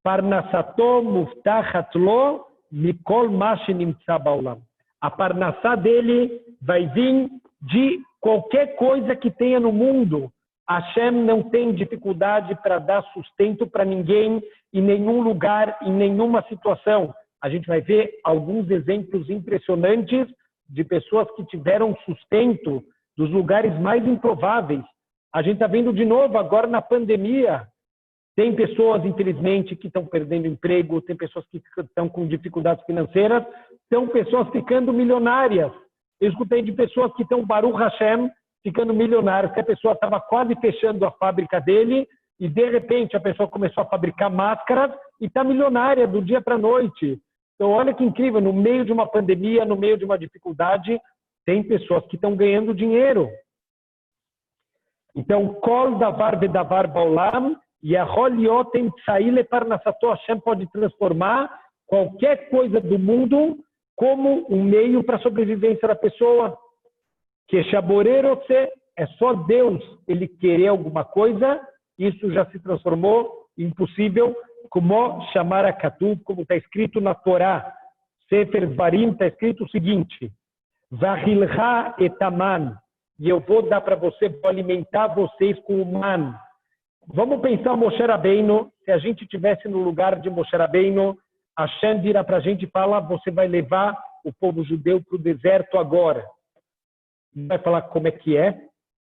parnassato muftachat lo mikol ma shenimtza baolam. A parnassá dele vai vir de qualquer coisa que tenha no mundo. Hashem não tem dificuldade para dar sustento para ninguém, em nenhum lugar, em nenhuma situação. A gente vai ver alguns exemplos impressionantes de pessoas que tiveram sustento dos lugares mais improváveis. A gente está vendo de novo agora na pandemia. Tem pessoas, infelizmente, que estão perdendo emprego, tem pessoas que estão com dificuldades financeiras, tem pessoas ficando milionárias. Eu escutei de pessoas que estão, Baruch Hashem, ficando milionárias, que a pessoa estava quase fechando a fábrica dele e, de repente, a pessoa começou a fabricar máscaras e está milionária do dia para a noite. Então, olha que incrível, no meio de uma pandemia, no meio de uma dificuldade, tem pessoas que estão ganhando dinheiro. Então, Kol davar vedavar baolam, Yahol yotem tsaile parnassato, Hashem pode transformar qualquer coisa do mundo como um meio para a sobrevivência da pessoa. Que shaborerotse é só Deus, ele querer alguma coisa, isso já se transformou em impossível, como chamar a Katuv, como está escrito na Torá. Sefer Dvarim está escrito o seguinte: Vahilcha etaman, e eu vou dar para você, vou alimentar vocês com o man. Vamos pensar Moshe Rabbeinu, se a gente estivesse no lugar de Moshe Rabbeinu, Hashem vira para a gente e fala, você vai levar o povo judeu para o deserto agora. Vai falar como é que é.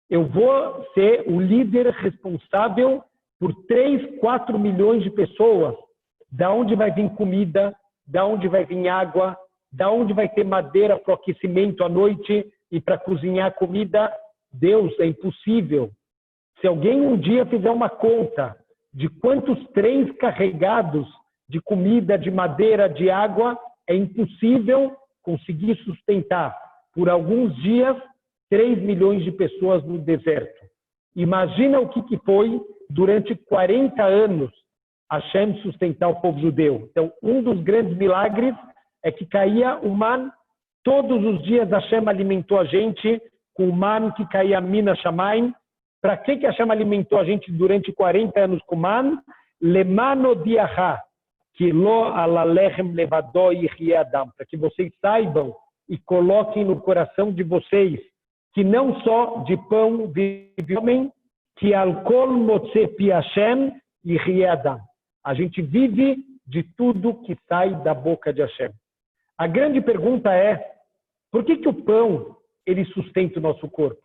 Eu vou ser o líder responsável por 3, 4 milhões de pessoas. Da onde vai vir comida, da onde vai vir água, da onde vai ter madeira para o aquecimento à noite e para cozinhar comida. Deus, é impossível. Se alguém um dia fizer uma conta de quantos trens carregados de comida, de madeira, de água, é impossível conseguir sustentar por alguns dias 3 milhões de pessoas no deserto. Imagina o que foi durante 40 anos Hashem sustentar o povo judeu. Então, um dos grandes milagres é que caía o man. Todos os dias Hashem alimentou a gente com o man que caía Mina Shamayim. Para que Hashem alimentou a gente durante 40 anos com man? Lemano diaha, que lo alalechem levadó e riadam. Para que vocês saibam e coloquem no coração de vocês que não só de pão vive homem, que alcool motze pi Hashem e riadam. A gente vive de tudo que sai da boca de Hashem. A grande pergunta é, por que o pão ele sustenta o nosso corpo?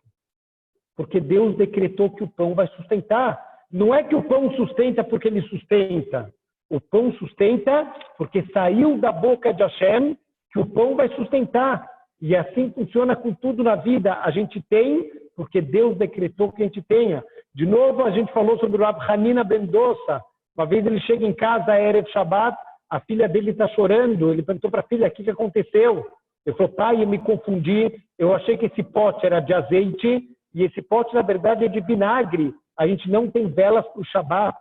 Porque Deus decretou que o pão vai sustentar. Não é que o pão sustenta porque ele sustenta. O pão sustenta porque saiu da boca de Hashem que o pão vai sustentar. E assim funciona com tudo na vida. A gente tem porque Deus decretou que a gente tenha. De novo, a gente falou sobre o Rav Hanina ben Dosa. Uma vez ele chega em casa, Erev Shabbat, a filha dele está chorando. Ele perguntou para a filha, o que aconteceu? Ele falou, pai, eu me confundi. Eu achei que esse pote era de azeite e esse pote, na verdade, é de vinagre. A gente não tem velas para o Shabbat.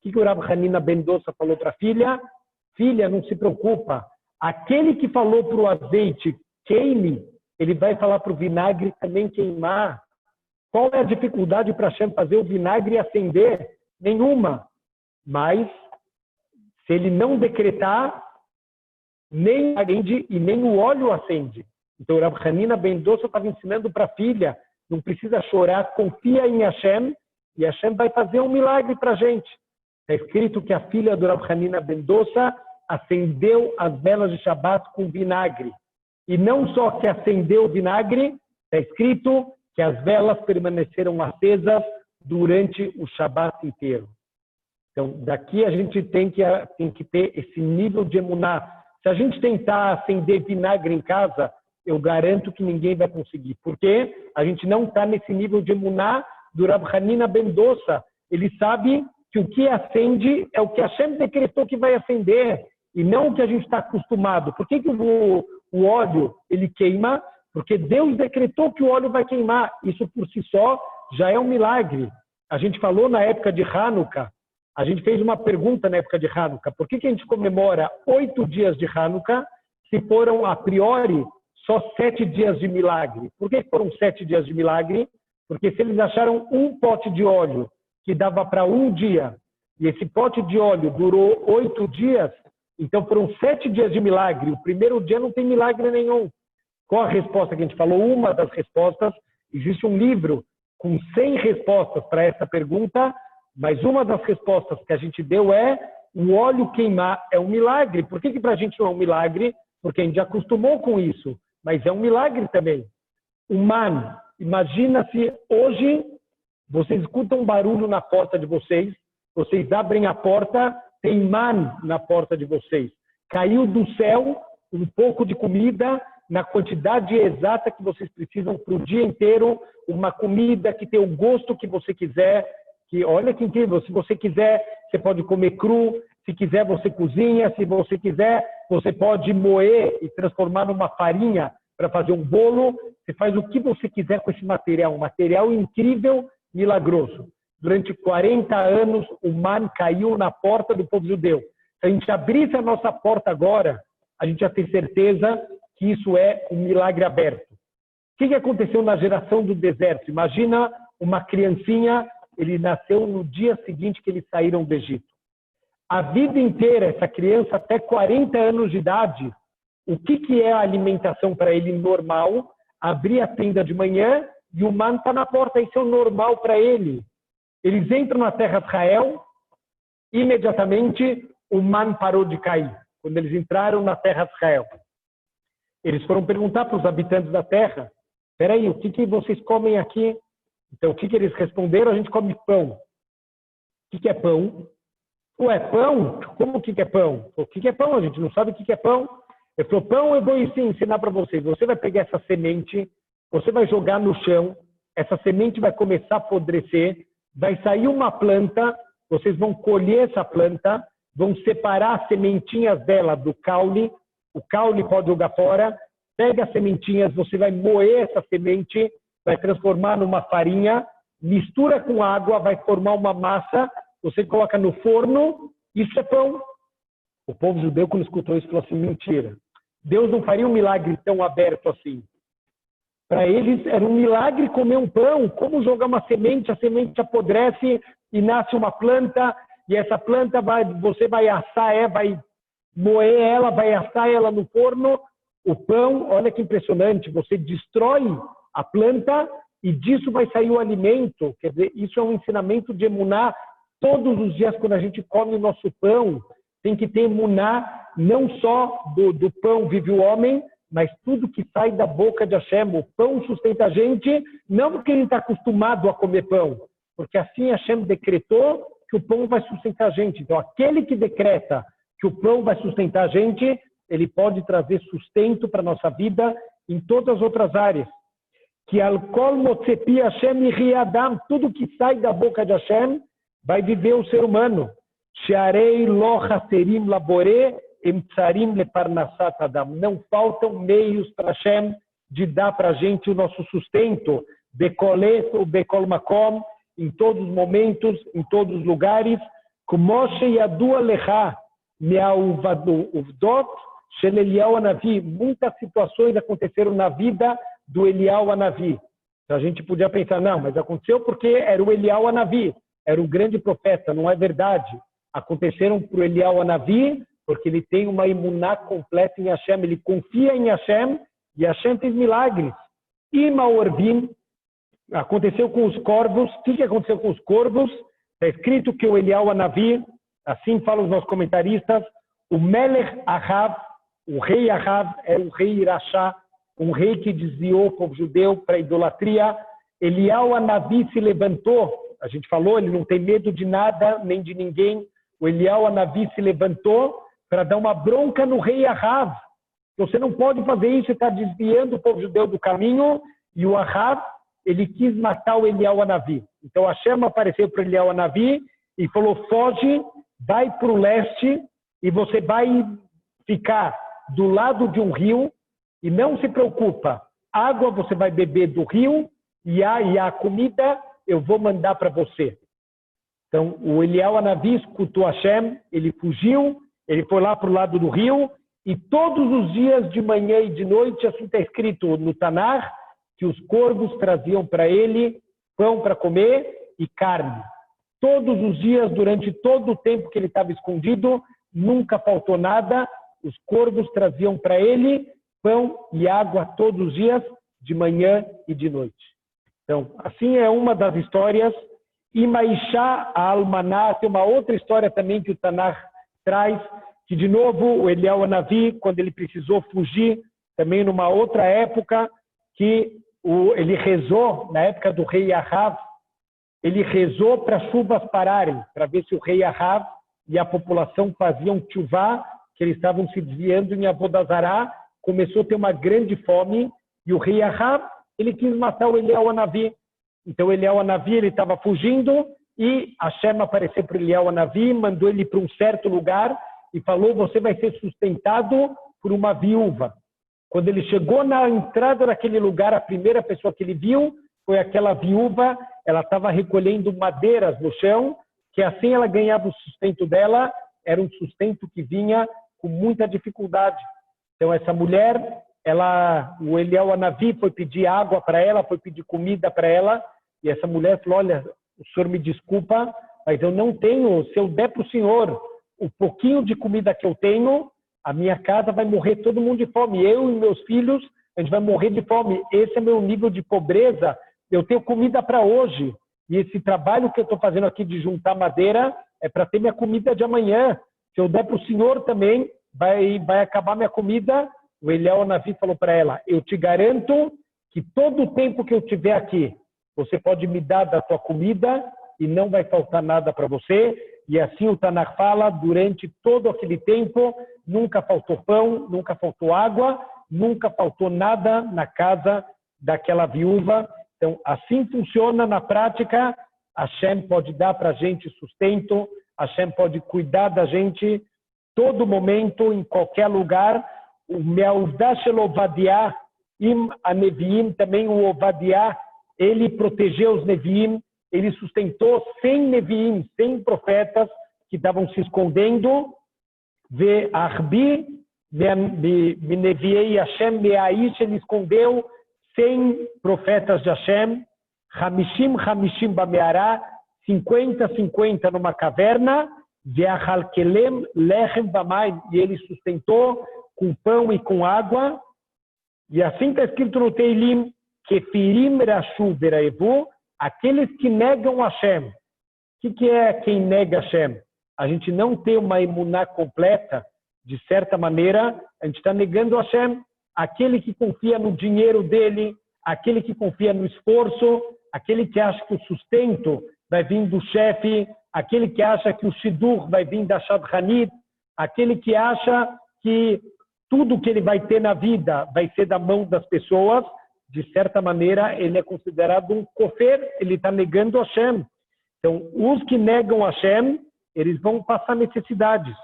O que o Rav Hanina ben Dosa falou para a filha? Filha, não se preocupa. Aquele que falou para o azeite queime, ele vai falar para o vinagre também queimar. Qual é a dificuldade para Hashem fazer o vinagre acender? Nenhuma. Mas, se ele não decretar, nem acende e nem o óleo acende. Então, o Rav Hanina ben Dosa estava ensinando para a filha, não precisa chorar, confia em Hashem, e Hashem vai fazer um milagre para a gente. Está escrito que a filha do Rav Hanina ben Dosa acendeu as velas de Shabbat com vinagre. E não só que acendeu o vinagre, está escrito que as velas permaneceram acesas durante o Shabbat inteiro. Então, daqui a gente tem que ter esse nível de emuná. Se a gente tentar acender vinagre em casa, eu garanto que ninguém vai conseguir. Porque a gente não está nesse nível de emuná do Rav Hanina ben Dosa. Ele sabe que o que acende é o que Hashem decretou que vai acender. e não o que a gente está acostumado. Por que o óleo ele queima? Porque Deus decretou que o óleo vai queimar. Isso por si só já é um milagre. A gente falou na época de Hanukkah, a gente fez uma pergunta na época de Hanukkah. Por que a gente comemora 8 dias de Hanukkah se foram, a priori, só 7 dias de milagre? Por que foram 7 dias de milagre? Porque se eles acharam um pote de óleo que dava para um dia, e esse pote de óleo durou 8 dias, então foram 7 dias de milagre. O primeiro dia não tem milagre nenhum. Qual a resposta que a gente falou? Uma das respostas, existe um livro com 100 respostas para essa pergunta, mas uma das respostas que a gente deu é: o óleo queimar é um milagre. Por que para a gente não é um milagre? Porque a gente já acostumou com isso, mas é um milagre também. O man, imagina se hoje vocês escutam um barulho na porta de vocês, vocês abrem a porta, tem man na porta de vocês. Caiu do céu um pouco de comida na quantidade exata que vocês precisam para o dia inteiro, uma comida que tem o gosto que você quiser, que olha que incrível, se você quiser, você pode comer cru, se quiser você cozinha, se você quiser, você pode moer e transformar numa farinha para fazer um bolo, você faz o que você quiser com esse material, um material incrível, milagroso. Durante 40 anos, o man caiu na porta do povo judeu. Se a gente abrisse a nossa porta agora, a gente já tem certeza que isso é um milagre aberto. O que aconteceu na geração do deserto? Imagina uma criancinha, ele nasceu no dia seguinte que eles saíram do Egito. A vida inteira, essa criança, até 40 anos de idade, o que é a alimentação para ele normal? Abrir a tenda de manhã e o man está na porta, isso é o normal para ele. Eles entram na terra de Israel, imediatamente o man parou de cair, quando eles entraram na terra de Israel. Eles foram perguntar para os habitantes da terra: espera aí, o que vocês comem aqui? Então, o que eles responderam? A gente come pão. O que é pão? Ué, pão? Como que é pão? O que é pão? A gente não sabe o que é pão. Ele falou: pão eu vou ensinar para vocês. Você vai pegar essa semente, você vai jogar no chão, essa semente vai começar a apodrecer, vai sair uma planta, vocês vão colher essa planta, vão separar as sementinhas dela do caule, o caule pode jogar fora, pega as sementinhas, você vai moer essa semente, vai transformar numa farinha, mistura com água, vai formar uma massa, você coloca no forno, isso é pão. O povo judeu, quando escutou isso, falou assim: mentira. Deus não faria um milagre tão aberto assim. Para eles era um milagre comer um pão. Como jogar uma semente, a semente apodrece e nasce uma planta, e essa planta você vai assar, vai moer ela, vai assar ela no forno. O pão, olha que impressionante, você destrói a planta e disso vai sair o alimento. Quer dizer, isso é um ensinamento de emuná. Todos os dias, quando a gente come o nosso pão, tem que ter emuná, não só do pão vive o homem, mas tudo que sai da boca de Hashem. O pão sustenta a gente, não porque ele está acostumado a comer pão, porque assim Hashem decretou que o pão vai sustentar a gente. Então, aquele que decreta que o pão vai sustentar a gente, ele pode trazer sustento para a nossa vida em todas as outras áreas. Que alcool motzepi Hashem riadam, tudo que sai da boca de Hashem vai viver o ser humano. Shearei lo haserim labore emtsarim leparnassat adam. Não faltam meios para Hashem de dar para a gente o nosso sustento. Bekolet ou bekol makom, em todos os momentos, em todos os lugares. Kumoshe yadua lecha me'uvdot shel Eliyahu Hanavi. Muitas situações aconteceram na vida do Eliyahu Hanavi. A gente podia pensar, não, mas aconteceu porque era o Eliyahu Hanavi, era o grande profeta. Não é verdade. Aconteceram para o Eliyahu Hanavi porque ele tem uma imuná completa em Hashem, ele confia em Hashem e Hashem fez milagres. Ima Orbim, aconteceu com os corvos. O que aconteceu com os corvos? Está escrito que o Eliyahu Hanavi, assim falam os nossos comentaristas, o Melech Ahav, o rei Ahav, era um rei Irachá, um rei que desviou o povo judeu para a idolatria. Eliyahu Hanavi se levantou, a gente falou, ele não tem medo de nada nem de ninguém. O Eliyahu Hanavi se levantou para dar uma bronca no rei Ahav. Você não pode fazer isso, você está desviando o povo judeu do caminho. E o Ahav, ele quis matar o Eliyahu Hanavi. Então Hashem apareceu para o Eliyahu Hanavi e falou: foge, vai para o leste e você vai ficar do lado de um rio e não se preocupa. Água você vai beber do rio e a comida eu vou mandar para você. Então, o Eliyahu Hanavi escutou Hashem, ele fugiu, ele foi lá para o lado do rio e todos os dias de manhã e de noite, assim está escrito no Tanar, que os corvos traziam para ele pão para comer e carne. Todos os dias, durante todo o tempo que ele estava escondido, nunca faltou nada. Os corvos traziam para ele pão e água todos os dias, de manhã e de noite. Então, assim é uma das histórias. E Maishá Almaná, tem uma outra história também que o Tanar traz, que de novo o Eliyahu Hanavi, quando ele precisou fugir, também numa outra época, que ele rezou, na época do rei Ahav, ele rezou para as chuvas pararem, para ver se o rei Ahav e a população faziam tchuvá, que eles estavam se desviando em Avodazará, começou a ter uma grande fome, e o rei Ahav, ele quis matar o Eliyahu Hanavi. Então o Eliyahu Hanavi, ele estava fugindo, e Hashem apareceu para o Eliyahu Hanavi, mandou ele para um certo lugar, e falou, você vai ser sustentado por uma viúva. Quando ele chegou na entrada daquele lugar, a primeira pessoa que ele viu foi aquela viúva, ela estava recolhendo madeiras no chão, que assim ela ganhava o sustento dela, era um sustento que vinha com muita dificuldade. Então essa mulher, o Eliyahu Hanavi foi pedir água para ela, foi pedir comida para ela, e essa mulher falou, olha, o senhor me desculpa, mas eu não tenho, se eu der para o senhor o pouquinho de comida que eu tenho, a minha casa vai morrer todo mundo de fome. Eu e meus filhos, a gente vai morrer de fome. Esse é meu nível de pobreza. Eu tenho comida para hoje. E esse trabalho que eu estou fazendo aqui de juntar madeira é para ter minha comida de amanhã. Se eu der para o senhor também, vai acabar minha comida. O Eliyahu Hanavi falou para ela, eu te garanto que todo o tempo que eu estiver aqui, você pode me dar da tua comida e não vai faltar nada para você. E assim o Tanar fala, durante todo aquele tempo, nunca faltou pão, nunca faltou água, nunca faltou nada na casa daquela viúva. Então, assim funciona na prática. Hashem pode dar para a gente sustento, Hashem pode cuidar da gente todo momento, em qualquer lugar. O Me'avdah shel Ovadiah, im Aneviim, também o Ovadiah, ele protegeu os Neviim, ele sustentou 100 Neviim, 100 profetas que estavam se escondendo. Ve Arbi, Neviei Hashem, Meaish, ele escondeu 100 profetas de Hashem, Hamishim Bameará, 50 numa caverna, Ve'achalkelem Lechem Bamaim, e ele sustentou com pão e com água. E assim está escrito no Teilim, Kefirim Rashu Veraevu, aqueles que negam Hashem. O que é quem nega Hashem? A gente não tem uma emuná completa, de certa maneira, a gente está negando Hashem. Aquele que confia no dinheiro dele, aquele que confia no esforço, aquele que acha que o sustento vai vir do chefe, aquele que acha que o shidur vai vir da shadchanit, aquele que acha que tudo que ele vai ter na vida vai ser da mão das pessoas, de certa maneira, ele é considerado um kofer, ele está negando Hashem. Então, os que negam Hashem, eles vão passar necessidades.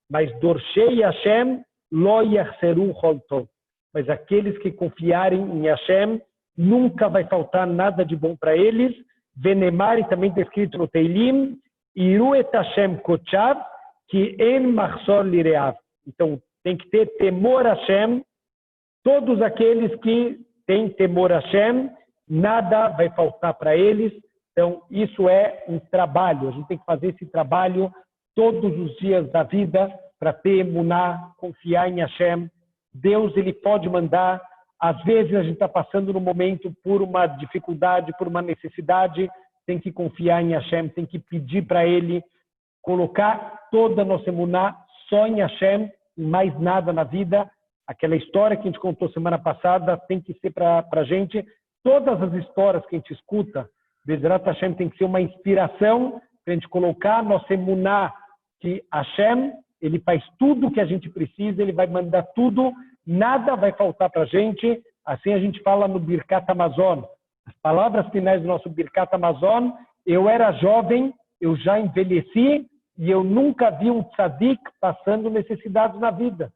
Mas Dorshei Hashem, lo yachseru chol tov. Mas aqueles que confiarem em Hashem, nunca vai faltar nada de bom para eles. Venemar, e também está escrito no Teilim, Iru et Hashem kochav, ki en machsor lireav. Então, tem que ter temor a Hashem. Todos aqueles que têm temor a Hashem, nada vai faltar para eles. Então, isso é um trabalho. A gente tem que fazer esse trabalho todos os dias da vida para ter emuná, confiar em Hashem. Deus, ele pode mandar. Às vezes, a gente está passando no momento por uma dificuldade, por uma necessidade. Tem que confiar em Hashem, tem que pedir para ele, colocar toda a nossa emuná só em Hashem, e mais nada na vida. Aquela história que a gente contou semana passada tem que ser para a gente. Todas as histórias que a gente escuta, Bezrat Hashem, tem que ser uma inspiração para a gente colocar nossa emuná, que Hashem, ele faz tudo o que a gente precisa, ele vai mandar tudo, nada vai faltar para a gente. Assim a gente fala no Birkat Hamazon. As palavras finais do nosso Birkat Hamazon, eu era jovem, eu já envelheci, e eu nunca vi um tzadik passando necessidades na vida.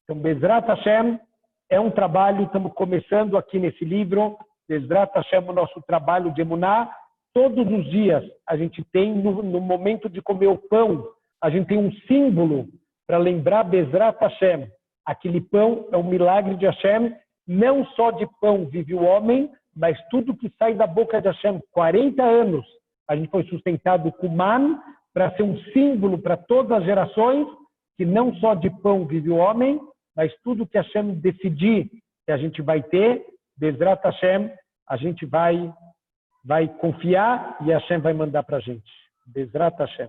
Então, Bezrat Hashem é um trabalho, estamos começando aqui nesse livro, Bezrat Hashem, o nosso trabalho de Emuná. Todos os dias a gente tem, no momento de comer o pão, a gente tem um símbolo para lembrar Bezrat Hashem. Aquele pão é um milagre de Hashem. Não só de pão vive o homem, mas tudo que sai da boca de Hashem. 40 anos a gente foi sustentado com man, para ser um símbolo para todas as gerações, que não só de pão vive o homem, mas tudo que Hashem decidir que a gente vai ter, Bezrat Hashem, a gente vai confiar e Hashem vai mandar para a gente. Bezrat Hashem.